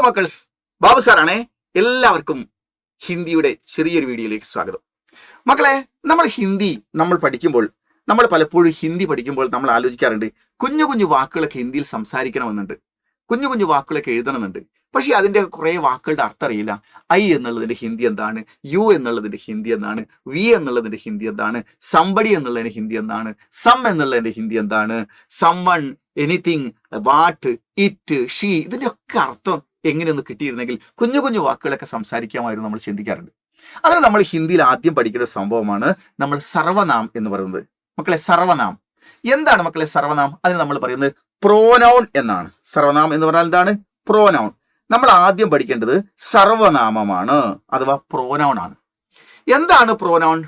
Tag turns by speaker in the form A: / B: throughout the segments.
A: മക്കൾസ്, ബാബു സാറാണേ. എല്ലാവർക്കും ഹിന്ദിയുടെ ചെറിയൊരു വീഡിയോയിലേക്ക് സ്വാഗതം. മക്കളെ, നമ്മൾ പഠിക്കുമ്പോൾ നമ്മൾ പലപ്പോഴും ഹിന്ദി പഠിക്കുമ്പോൾ നമ്മൾ ആലോചിക്കാറുണ്ട്, കുഞ്ഞു കുഞ്ഞു വാക്കുകളൊക്കെ ഹിന്ദിയിൽ സംസാരിക്കണമെന്നുണ്ട്, കുഞ്ഞു കുഞ്ഞു വാക്കുകളൊക്കെ എഴുതണമെന്നുണ്ട്. പക്ഷെ അതിൻ്റെ കുറേ വാക്കുകളുടെ അർത്ഥം അറിയില്ല. ഐ എന്നുള്ളതിൻ്റെ ഹിന്ദി എന്താണ്, യു എന്നുള്ളതിൻ്റെ ഹിന്ദി എന്താണ്, വി എന്നുള്ളതിൻ്റെ ഹിന്ദി എന്താണ്, സംബടി എന്നുള്ളതിൻ്റെ ഹിന്ദി എന്താണ്, സം എന്നുള്ളതിൻ്റെ ഹിന്ദി എന്താണ്, someone, anything, what, it, she, ഇതിൻ്റെ ഒക്കെ അർത്ഥം എങ്ങനെയൊന്ന് കിട്ടിയിരുന്നെങ്കിൽ കുഞ്ഞു കുഞ്ഞു വാക്കുകളൊക്കെ സംസാരിക്കാമായിരുന്നു നമ്മൾ ചിന്തിക്കാറുണ്ട്. അതിന് നമ്മൾ ഹിന്ദിയിൽ ആദ്യം പഠിക്കുന്ന സംഭവമാണ് നമ്മൾ സർവനാം എന്ന് പറയുന്നത്. മക്കളെ, സർവനാം എന്താണ്? മക്കളെ, സർവനാം അതിന് നമ്മൾ പറയുന്നത് പ്രോനൗൺ എന്നാണ്. സർവനാം എന്ന് പറഞ്ഞാൽ എന്താണ്? പ്രോനൗൺ. നമ്മൾ ആദ്യം പഠിക്കേണ്ടത് സർവനാമമാണ്, അഥവാ പ്രോനൗൺ ആണ്. എന്താണ് പ്രോനൗൺ,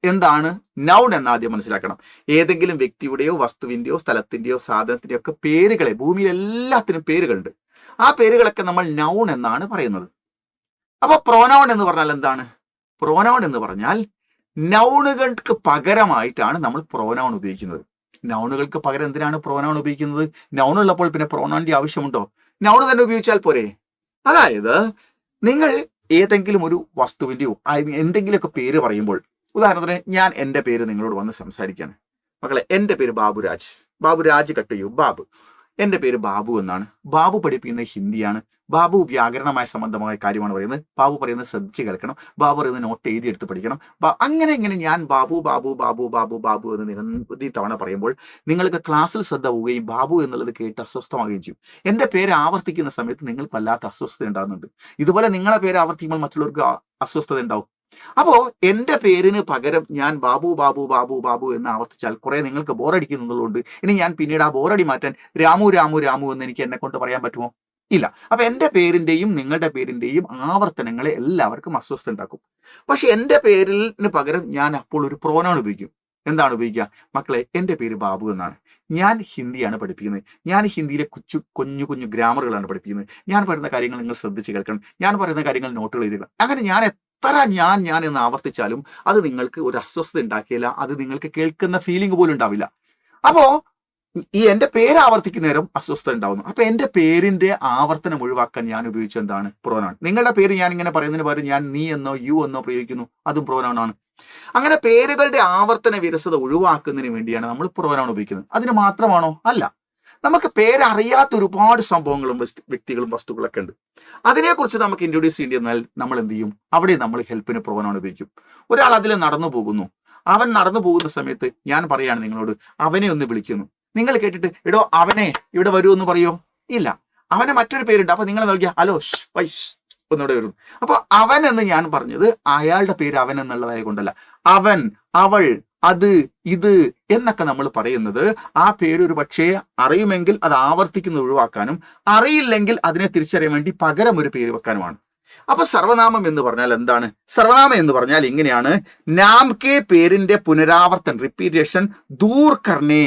A: എന്താണ് നൗൺ എന്ന് ആദ്യം മനസ്സിലാക്കണം. ഏതെങ്കിലും വ്യക്തിയുടെയോ വസ്തുവിന്റെയോ സ്ഥലത്തിന്റെയോ സാധനത്തിന്റെയോ ഒക്കെ പേരുകളെ, ഭൂമിയിൽ എല്ലാത്തിനും പേരുകളുണ്ട്, ആ പേരുകളൊക്കെ നമ്മൾ നൗൺ എന്നാണ് പറയുന്നത്. അപ്പൊ പ്രോനൗൺ എന്ന് പറഞ്ഞാൽ എന്താണ്? പ്രോനൗൺ എന്ന് പറഞ്ഞാൽ നൗണുകൾക്ക് പകരമായിട്ടാണ് നമ്മൾ പ്രോനൗൺ ഉപയോഗിക്കുന്നത്. നൗണുകൾക്ക് പകരം എന്തിനാണ് പ്രോനൗൺ ഉപയോഗിക്കുന്നത്? നൗൺ ഉള്ളപ്പോൾ പിന്നെ പ്രോനൗണിന്റെ ആവശ്യമുണ്ടോ? നൗൺ തന്നെ ഉപയോഗിച്ചാൽ പോരെ? അതായത് നിങ്ങൾ ഏതെങ്കിലും ഒരു വസ്തുവിന്റെയോ എന്തെങ്കിലുമൊക്കെ പേര് പറയുമ്പോൾ, ഉദാഹരണത്തിന് ഞാൻ എൻ്റെ പേര് നിങ്ങളോട് വന്ന് സംസാരിക്കുകയാണ്. മക്കളെ, എൻ്റെ പേര് ബാബുരാജ്. ബാബുരാജ് കട്ട് ചെയ്യൂ, ബാബു. എൻ്റെ പേര് ബാബു എന്നാണ്. ബാബു പഠിപ്പിക്കുന്നത് ഹിന്ദിയാണ്. ബാബു വ്യാകരണമായ സംബന്ധമായ കാര്യമാണ് പറയുന്നത്. ബാബു പറയുന്നത് ശ്രദ്ധിച്ച് കേൾക്കണം. ബാബു പറയുന്നത് നോട്ട് എഴുതി എടുത്ത് പഠിക്കണം. അങ്ങനെ ഞാൻ ബാബു ബാബു ബാബു ബാബു ബാബു എന്ന് നിരവധി തവണ പറയുമ്പോൾ നിങ്ങൾക്ക് ക്ലാസ്സിൽ ശ്രദ്ധ പോവുകയും ബാബു എന്നുള്ളത് കേട്ട് അസ്വസ്ഥമാവുകയും ചെയ്യും. എൻ്റെ പേര് ആവർത്തിക്കുന്ന സമയത്ത് നിങ്ങൾക്ക് വല്ലാത്ത അസ്വസ്ഥത ഉണ്ടാകുന്നുണ്ട്. ഇതുപോലെ നിങ്ങളെ പേര് ആവർത്തിക്കുമ്പോൾ മറ്റുള്ളവർക്ക് അസ്വസ്ഥത ഉണ്ടാവും. അപ്പോ എൻ്റെ പേരിന് പകരം ഞാൻ ബാബു ബാബു ബാബു ബാബു എന്ന് ആവർത്തിച്ചാൽ കുറെ നിങ്ങൾക്ക് ബോറടിക്കുന്നുള്ളതുകൊണ്ട് ഇനി ഞാൻ പിന്നീട് ആ ബോറടി മാറ്റാൻ രാമു രാമു രാമു എന്ന് എനിക്ക് എന്നെ കൊണ്ട് പറയാൻ പറ്റുമോ? ഇല്ല. അപ്പൊ എൻ്റെ പേരിന്റെയും നിങ്ങളുടെ പേരിന്റെയും ആവർത്തനങ്ങളെ എല്ലാവർക്കും അസ്വസ്ഥ ഉണ്ടാക്കും. പക്ഷെ എൻ്റെ പേരിന് പകരം ഞാൻ അപ്പോൾ ഒരു പ്രോനൗൺ ഉപയോഗിക്കും. എന്താണ് ഉപയോഗിക്കുക? മക്കളെ, എൻ്റെ പേര് ബാബു എന്നാണ്. ഞാൻ ഹിന്ദിയാണ് പഠിപ്പിക്കുന്നത്. ഞാൻ ഹിന്ദിയിലെ കുഞ്ഞു കുഞ്ഞു ഗ്രാമറുകളാണ് പഠിപ്പിക്കുന്നത്. ഞാൻ പറയുന്ന കാര്യങ്ങൾ നിങ്ങൾ ശ്രദ്ധിച്ച് കേൾക്കണം. ഞാൻ പറയുന്ന കാര്യങ്ങൾ നോട്ടുകൾ എഴുതുക. അങ്ങനെ ഞാൻ എത്ര ഞാൻ എന്ന് ആവർത്തിച്ചാലും അത് നിങ്ങൾക്ക് ഒരു അസ്വസ്ഥത ഉണ്ടാക്കിയില്ല. അത് നിങ്ങൾക്ക് കേൾക്കുന്ന ഫീലിംഗ് പോലും ഉണ്ടാവില്ല. അപ്പോ ഈ എൻ്റെ പേര് ആവർത്തിക്കുന്ന നേരം അസ്വസ്ഥത ഉണ്ടാവുന്നു. അപ്പൊ എൻ്റെ പേരിന്റെ ആവർത്തനം ഒഴിവാക്കാൻ ഞാൻ ഉപയോഗിച്ച എന്താണ്? പ്രോനൗൺ. നിങ്ങളുടെ പേര് ഞാൻ ഇങ്ങനെ പറയുന്നതിന് പകരം ഞാൻ നീ എന്നോ യു എന്നോ പ്രയോഗിക്കുന്നു, അതും പ്രോനൗൺ ആണ്. അങ്ങനെ പേരുകളുടെ ആവർത്തന വിരസത ഒഴിവാക്കുന്നതിന് വേണ്ടിയാണ് നമ്മൾ പ്രോനൗൺ ഉപയോഗിക്കുന്നത്. അതിന് മാത്രമാണോ? അല്ല. നമുക്ക് പേരറിയാത്ത ഒരുപാട് സംഭവങ്ങളും വ്യക്തികളും വസ്തുക്കളൊക്കെ ഉണ്ട്. അതിനെക്കുറിച്ച് നമുക്ക് ഇൻട്രൊഡ്യൂസ് ചെയ്യേണ്ടി വന്നാൽ നമ്മൾ എന്ത് ചെയ്യും? അവിടെ നമ്മൾ ഹെൽപ്പിന് പ്രോനൗൺ ഉപയോഗിക്കും. ഒരാൾ അതിൽ നടന്നു പോകുന്നു. അവൻ നടന്നു പോകുന്ന സമയത്ത് ഞാൻ പറയാണ് നിങ്ങളോട്, അവനെ ഒന്ന് വിളിക്കുന്നു. നിങ്ങൾ കേട്ടിട്ട് എടോ അവനെ ഇവിടെ വരൂ എന്ന് പറയോ? ഇല്ല. അവന് മറ്റൊരു പേരുണ്ട്. അപ്പൊ നിങ്ങൾ നൽകിയ ഹലോ വൈഷ് ഒന്നിവിടെ വരും. അപ്പൊ അവൻ എന്ന് ഞാൻ പറഞ്ഞത് അയാളുടെ പേര് അവൻ എന്നുള്ളതായ കൊണ്ടല്ല. അവൻ, അവൾ, അത്, ഇത് എന്നൊക്കെ നമ്മൾ പറയുന്നത് ആ പേര് ഒരു പക്ഷേ അറിയുമെങ്കിൽ അത് ആവർത്തിക്കുന്നത് ഒഴിവാക്കാനും അറിയില്ലെങ്കിൽ അതിനെ തിരിച്ചറിയാൻ വേണ്ടി പകരം ഒരു പേര് വെക്കാനുമാണ്. അപ്പൊ സർവനാമം എന്ന് പറഞ്ഞാൽ എന്താണ്? സർവനാമം എന്ന് പറഞ്ഞാൽ ഇങ്ങനെയാണ്: നാം കെ പേരിന്റെ പുനരാവർത്തൻ, റിപ്പീറ്റേഷൻ, ദൂർ കർണേ,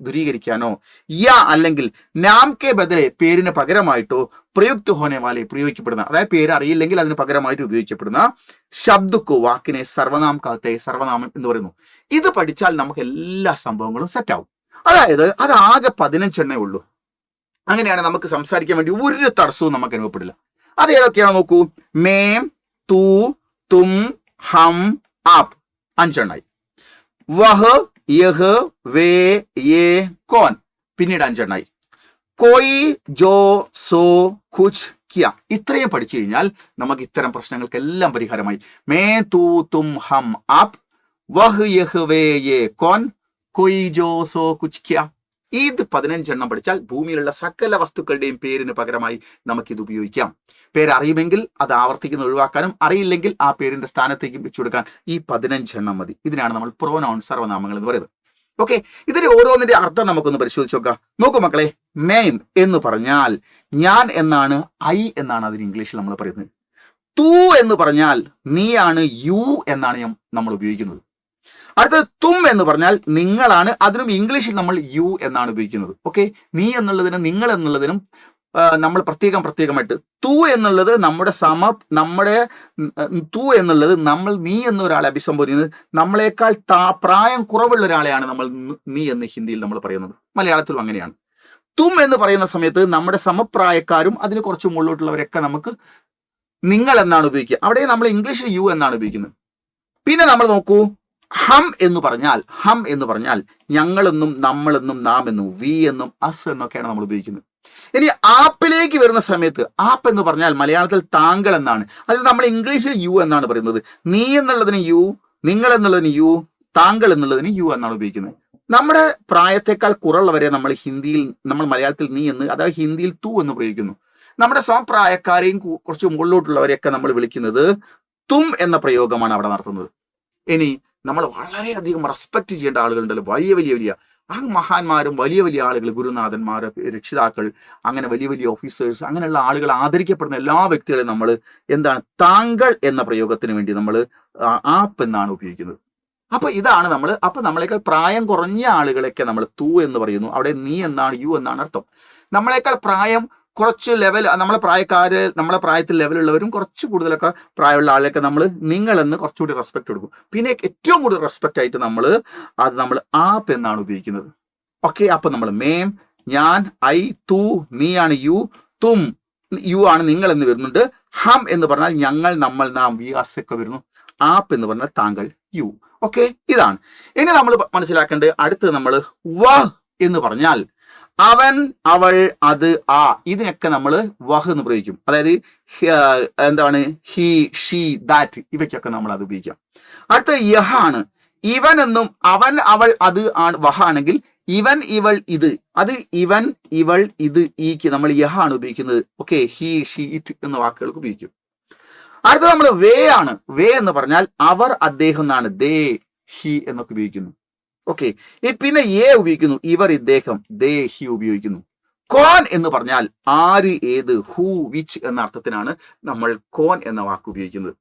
A: ദൂരീകരിക്കാനോ, യാ അല്ലെങ്കിൽ നാം കെ ബദലെ, പേരിന് പകരമായിട്ടോ, പ്രയുക്ത് ഹോനെ വാലെ, പ്രയോഗിക്കപ്പെടുന്ന, അതായത് പേര് അറിയില്ലെങ്കിൽ അതിന് പകരമായിട്ട് ഉപയോഗിക്കപ്പെടുന്ന ശബ്ദക്കോ, വാക്കിനെ സർവനാം കാത്തെ, സർവനാമം എന്ന് പറയുന്നു. ഇത് പഠിച്ചാൽ നമുക്ക് എല്ലാ സംഭവങ്ങളും സെറ്റാവും. അതായത് അത് ആകെ 15 എണ്ണേ ഉള്ളൂ. അങ്ങനെയാണ് നമുക്ക് സംസാരിക്കാൻ വേണ്ടി ഒരു തടസ്സവും നമുക്ക് അനുഭവപ്പെടില്ല. അത് ഏതൊക്കെയാണോ നോക്കൂ: മേം, തൂ, തും, ഹം, ആപ്, 5 എണ്ണായി. വഹ്, യഹ്, വേ, യേ, കോൻ, പിന്നീട് 5 എണ്ണായി. കോയി, ജോ, സോ, കുച്ച്, കിയ. ഇത്രയും പഠിച്ചു കഴിഞ്ഞാൽ നമുക്ക് ഇത്തരം പ്രശ്നങ്ങൾക്കെല്ലാം പരിഹാരമായി. മേ, തൂ, തും, ഹം, ആപ്, വഹ്, യഹ്, വേ, യേ, കോൻ, കോയി, ജോ, സോ, കുച്ച്, കിയ. ഇത് 15 എണ്ണം പഠിച്ചാൽ ഭൂമിയിലുള്ള സകല വസ്തുക്കളുടെയും പേരിന് പകരമായി നമുക്കിത് ഉപയോഗിക്കാം. പേരറിയുമെങ്കിൽ അത് ആവർത്തിക്കുന്ന ഒഴിവാക്കാനും അറിയില്ലെങ്കിൽ ആ പേരിന്റെ സ്ഥാനത്തേക്കും വെച്ചു കൊടുക്കാൻ ഈ 15 എണ്ണം മതി. ഇതിനാണ് നമ്മൾ പ്രോനൗൺ, സർവനാമങ്ങൾ എന്ന് പറയുന്നത്. ഓക്കെ, ഇതിന്റെ ഓരോന്നിന്റെ അർത്ഥം നമുക്കൊന്ന് പരിശോധിച്ച് നോക്കാം. നോക്കൂ മക്കളെ, മെയിം എന്ന് പറഞ്ഞാൽ ഞാൻ എന്നാണ്, ഐ എന്നാണ് അതിന് ഇംഗ്ലീഷിൽ നമ്മൾ പറയുന്നത്. തൂ എന്ന് പറഞ്ഞാൽ നീയാണ്, യു എന്നാണ് നമ്മൾ ഉപയോഗിക്കുന്നത്. അടുത്തത് തും എന്ന് പറഞ്ഞാൽ നിങ്ങളാണ്, അതിനും ഇംഗ്ലീഷിൽ നമ്മൾ യു എന്നാണ് ഉപയോഗിക്കുന്നത്. ഓക്കെ, നീ എന്നുള്ളതിനും നിങ്ങൾ എന്നുള്ളതിനും നമ്മൾ പ്രത്യേകമായിട്ട്. തൂ എന്നുള്ളത് നമ്മുടെ തൂ എന്നുള്ളത് നമ്മൾ നീ എന്നൊരാളെ അഭിസംബോധന ചെയ്യുന്നത്, നമ്മളെക്കാൾ പ്രായം കുറവുള്ള ഒരാളെയാണ് നമ്മൾ നീ എന്ന് ഹിന്ദിയിൽ നമ്മൾ പറയുന്നത്. മലയാളത്തിലും അങ്ങനെയാണ്. തും എന്ന് പറയുന്ന സമയത്ത് നമ്മുടെ സമപ്രായക്കാരും അതിന് കുറച്ച് മുകളിലോട്ടുള്ളവരൊക്കെ നമുക്ക് നിങ്ങൾ എന്നാണ് ഉപയോഗിക്കുക. അവിടെ നമ്മൾ ഇംഗ്ലീഷിൽ യു എന്നാണ് ഉപയോഗിക്കുന്നത്. പിന്നെ നമ്മൾ നോക്കൂ, ഹം എന്ന് പറഞ്ഞാൽ ഞങ്ങളെന്നും നമ്മളെന്നും നാം എന്നും വി എന്നും അസ് എന്നൊക്കെയാണ് നമ്മൾ ഉപയോഗിക്കുന്നത്. ഇനി ആപ്പിലേക്ക് വരുന്ന സമയത്ത് ആപ്പ് എന്ന് പറഞ്ഞാൽ മലയാളത്തിൽ താങ്കൾ എന്നാണ്. അതിൽ നമ്മൾ ഇംഗ്ലീഷിൽ യു എന്നാണ് പറയുന്നത്. നീ എന്നുള്ളതിന് യു, നിങ്ങൾ എന്നുള്ളതിന് യു, താങ്കൾ എന്നുള്ളതിന് യു എന്നാണ് ഉപയോഗിക്കുന്നത്. നമ്മുടെ പ്രായത്തെക്കാൾ കുറവുള്ളവരെ നമ്മൾ മലയാളത്തിൽ നീ എന്ന്, അതായത് ഹിന്ദിയിൽ തു എന്ന് പ്രയോഗിക്കുന്നു. നമ്മുടെ സമപ്രായക്കാരെയും കുറച്ച് മുകളിലോട്ടുള്ളവരെയൊക്കെ നമ്മൾ വിളിക്കുന്നത് തും എന്ന പ്രയോഗമാണ് അവിടെ നടത്തുന്നത്. ഇനി നമ്മൾ വളരെയധികം റെസ്പെക്ട് ചെയ്യേണ്ട ആളുകളുണ്ടല്ലോ, വലിയ ആ മഹാന്മാരും വലിയ ആളുകൾ, ഗുരുനാഥന്മാർ, രക്ഷിതാക്കൾ, അങ്ങനെ വലിയ ഓഫീസേഴ്സ്, അങ്ങനെയുള്ള ആളുകൾ ആദരിക്കപ്പെടുന്ന എല്ലാ വ്യക്തികളെയും നമ്മൾ എന്താണ് താങ്കൾ എന്ന പ്രയോഗത്തിന് വേണ്ടി നമ്മൾ ആപ്പ് എന്നാണ് ഉപയോഗിക്കുന്നത്. അപ്പൊ ഇതാണ് നമ്മളെക്കാൾ പ്രായം കുറഞ്ഞ ആളുകളെയൊക്കെ നമ്മൾ തു എന്ന് പറയുന്നു. അവിടെ നീ എന്നാണ്, യു എന്നാണ് അർത്ഥം. നമ്മളെക്കാൾ പ്രായം കുറച്ച് ലെവൽ, നമ്മളെ പ്രായത്തിൽ ലെവലുള്ളവരും കുറച്ച് കൂടുതലൊക്കെ പ്രായമുള്ള ആളെയൊക്കെ നമ്മൾ നിങ്ങളെന്ന് കുറച്ചുകൂടി റെസ്പെക്ട് കൊടുക്കും. പിന്നെ ഏറ്റവും കൂടുതൽ റെസ്പെക്റ്റ് ആയിട്ട് നമ്മൾ ആപ്പ് എന്നാണ് ഉപയോഗിക്കുന്നത്. ഓക്കെ, അപ്പൊ നമ്മൾ മേം, ഞാൻ, ഐ, തു, നീ ആണ് യു, തും യു ആണ് നിങ്ങൾ എന്ന് വരുന്നുണ്ട്. ഹം എന്ന് പറഞ്ഞാൽ ഞങ്ങൾ, നമ്മൾ, നാം, വി, അസ് ഒക്കെ വരുന്നു. ആപ്പ് എന്ന് പറഞ്ഞാൽ താങ്കൾ, യു. ഓക്കെ, ഇതാണ്. ഇനി നമ്മൾ മനസ്സിലാക്കേണ്ടത് അടുത്ത് നമ്മൾ വഹ് എന്ന് പറഞ്ഞാൽ അവൻ, അവൾ, അത്, ആ, ഇതിനൊക്കെ നമ്മൾ വഹ് എന്ന് പ്രയോഗിക്കും. അതായത് എന്താണ് ഹി, ഷീ, ദാറ്റ്, ഇവയ്ക്കൊക്കെ നമ്മൾ അത് ഉപയോഗിക്കാം. അടുത്ത യഹ് ആണ്. ഇവൻ എന്നും അവൻ, അവൾ, അത് ആണ് വഹാണെങ്കിൽ ഇവൻ, ഇവൾ, ഇത്, അത് ഇവൻ, ഇവൾ, ഇത്, ഈക്ക് നമ്മൾ യഹ് ആണ് ഉപയോഗിക്കുന്നത്. ഓക്കെ, ഹി, ഷീ, ഇറ്റ് എന്ന വാക്കുകൾക്ക് ഉപയോഗിക്കും. അടുത്ത നമ്മൾ വേ ആണ്. വേ എന്ന് പറഞ്ഞാൽ അവർ, അദ്ദേഹം എന്നാണ്. ദേ, ഹി എന്നൊക്കെ ഉപയോഗിക്കുന്നു. ഓക്കെ, പിന്നെ എ ഉപയോഗിക്കുന്നു. ഇവർ, ഇദ്ദേഹം, ദേ, ഹി ഉപയോഗിക്കുന്നു. കോൻ എന്ന് പറഞ്ഞാൽ ആര്, ഏത്, ഹൂ, വിച്ച് എന്ന അർത്ഥത്തിനാണ് നമ്മൾ കോൻ എന്ന വാക്ക് ഉപയോഗിക്കുന്നത്.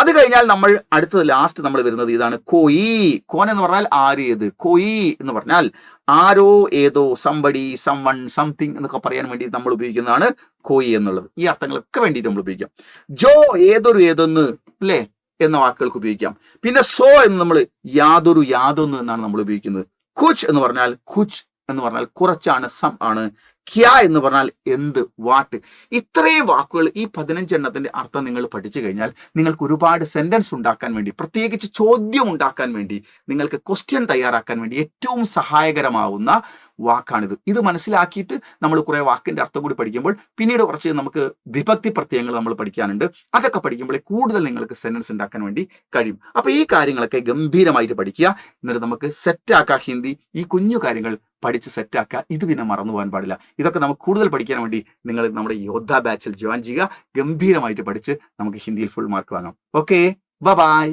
A: അത് കഴിഞ്ഞാൽ നമ്മൾ അടുത്തത് ലാസ്റ്റ് നമ്മൾ വരുന്നത് ഇതാണ് കോയി. കോൻ എന്ന് പറഞ്ഞാൽ ആര്, ഏത്. കോയി എന്ന് പറഞ്ഞാൽ ആരോ, ഏതോ, സംബടി, സംവൺ, സംതിങ് എന്നൊക്കെ പറയാൻ വേണ്ടി നമ്മൾ ഉപയോഗിക്കുന്നതാണ് കോയി എന്നുള്ളത്. ഈ അർത്ഥങ്ങളൊക്കെ വേണ്ടിയിട്ട് നമ്മൾ ഉപയോഗിക്കാം. ജോ, ഏതൊരു, ഏതൊന്ന്, അല്ലേ എന്ന വാക്കുകൾക്ക് ഉപയോഗിക്കാം. പിന്നെ സോ എന്ന് നമ്മൾ യാതൊരു, യാതൊന്ന് എന്നാണ് നമ്മൾ ഉപയോഗിക്കുന്നത്. കുച്ച് എന്ന് പറഞ്ഞാൽ കുറച്ചാണ്, സം ആണ്. ക്യാ എന്ന് പറഞ്ഞാൽ എന്ത്, വാട്ട്. ഇത്രയും വാക്കുകൾ, ഈ 15 എണ്ണത്തിന്റെ അർത്ഥം നിങ്ങൾ പഠിച്ചു കഴിഞ്ഞാൽ നിങ്ങൾക്ക് ഒരുപാട് സെന്റൻസ് ഉണ്ടാക്കാൻ വേണ്ടി, പ്രത്യേകിച്ച് ചോദ്യം ഉണ്ടാക്കാൻ വേണ്ടി, നിങ്ങൾക്ക് ക്വസ്റ്റ്യൻ തയ്യാറാക്കാൻ വേണ്ടി ഏറ്റവും സഹായകരമാവുന്ന വാക്കാണിത്. ഇത് മനസ്സിലാക്കിയിട്ട് നമ്മൾ കുറെ വാക്കിന്റെ അർത്ഥം കൂടി പഠിക്കുമ്പോൾ പിന്നീട് കുറച്ച് നമുക്ക് വിഭക്തി പ്രത്യയങ്ങൾ നമ്മൾ പഠിക്കാനുണ്ട്. അതൊക്കെ പഠിക്കുമ്പോൾ കൂടുതൽ നിങ്ങൾക്ക് സെന്റൻസ് ഉണ്ടാക്കാൻ വേണ്ടി കഴിയും. അപ്പൊ ഈ കാര്യങ്ങളൊക്കെ ഗംഭീരമായിട്ട് പഠിക്കുക. എന്നിട്ട് നമുക്ക് സെറ്റാക്കാം ഹിന്ദി. ഈ കുഞ്ഞു കാര്യങ്ങൾ പഠിച്ച് സെറ്റാക്കുക. ഇത് പിന്നെ മറന്നു പോകാൻ പാടില്ല. ഇതൊക്കെ നമുക്ക് കൂടുതൽ പഠിക്കാൻ വേണ്ടി നിങ്ങൾ നമ്മുടെ യോദ്ധ ബാച്ചിൽ ജോയിൻ ചെയ്യുക. ഗംഭീരമായിട്ട് പഠിച്ച് നമുക്ക് ഹിന്ദിയിൽ ഫുൾ മാർക്ക് വാങ്ങാം. Okay, by.